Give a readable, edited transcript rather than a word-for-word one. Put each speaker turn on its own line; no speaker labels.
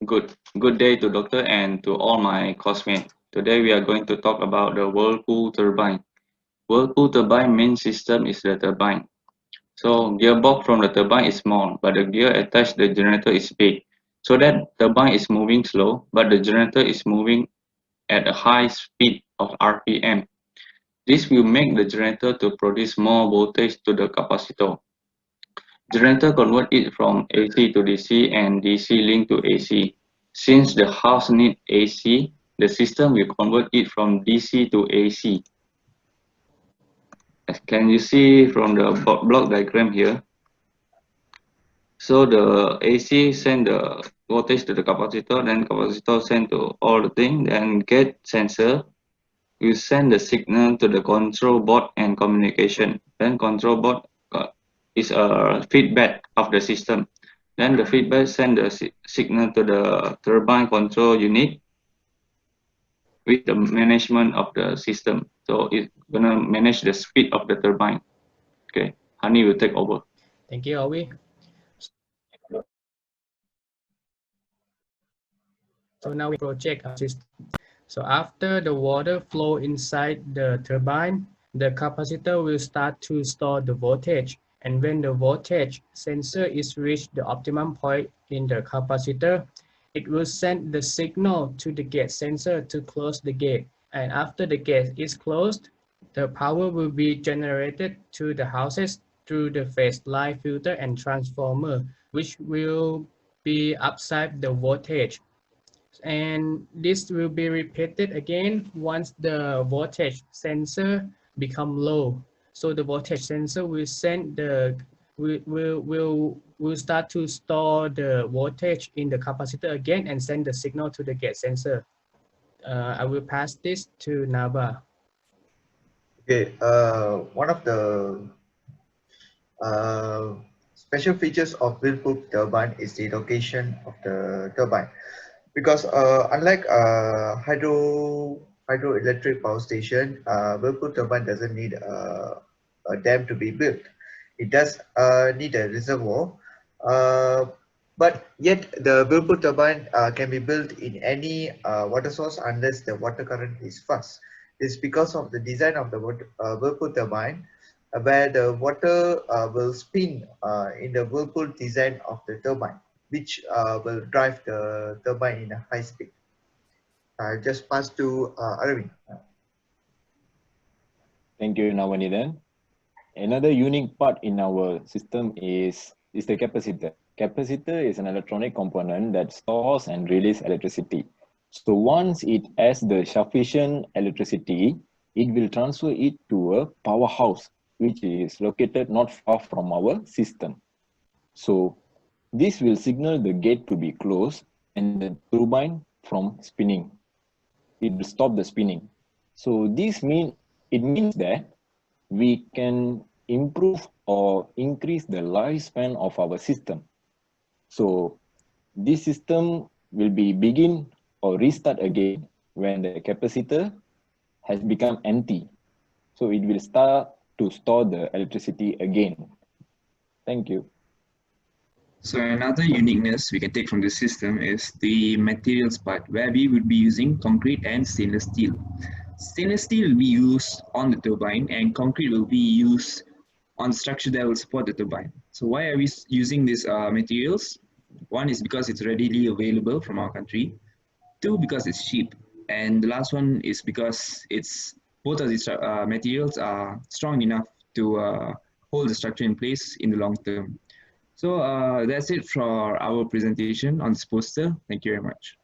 Good day to doctor and to all my classmates. Today we are going to talk about the Whirlpool turbine. Whirlpool turbine main system is the turbine. So gearbox from the turbine is small, but the gear attached to the generator is big. So that turbine is moving slow, but the generator is moving at a high speed of RPM. This will make the generator to produce more voltage to the capacitor. Generator convert it from AC to DC and DC link to AC. Since the house need AC, the system will convert it from DC to AC. As can you see from the block diagram here? So the AC send the voltage to the capacitor, then capacitor send to all the thing, then gate sensor will send the signal to the control board and communication. Then control board is a feedback of the system. Then the feedback send the signal to the turbine control unit with the management of the system. So it's gonna manage the speed of the turbine. Okay, Hani will take over.
Thank you, Ovi. So now we project our system. So after the water flow inside the turbine, the capacitor will start to store the voltage. And when the voltage sensor is reached the optimum point in the capacitor, it will send the signal to the gate sensor to close the gate. And after the gate is closed, the power will be generated to the houses through the phase line filter and transformer, which will be upside the voltage. And this will be repeated again once the voltage sensor become low. So the voltage sensor will send the will start to store the voltage in the capacitor again and send the signal to the gate sensor. I will pass this to Naba.
Okay, one of the special features of Whirlpool turbine is the location of the turbine, because unlike hydroelectric power station, Whirlpool turbine doesn't need a dam to be built. It does need a reservoir, uh, but yet the Whirlpool turbine can be built in any water source unless the water current is fast. It's because of the design of the Whirlpool turbine, where the water will spin in the Whirlpool design of the turbine, which will drive the turbine in a high speed. I just pass to Arvind.
Thank you, Navanithan. Another unique part in our system is the capacitor. Capacitor is an electronic component that stores and releases electricity. So once it has the sufficient electricity, it will transfer it to a powerhouse, which is located not far from our system. So this will signal the gate to be closed and the turbine from spinning. It will stop the spinning. So this means that we can improve or increase the lifespan of our system. So this system will be begin or restart again when the capacitor has become empty. So it will start to store the electricity again. Thank you.
So another uniqueness we can take from this system is the materials part, where we would be using concrete and stainless steel. Stainless steel will be used on the turbine and concrete will be used on the structure that will support the turbine. So why are we using these materials? One is because it's readily available from our country. Two, because it's cheap. And the last one is because both of these materials are strong enough to hold the structure in place in the long term. So that's it for our presentation on this poster. Thank you very much.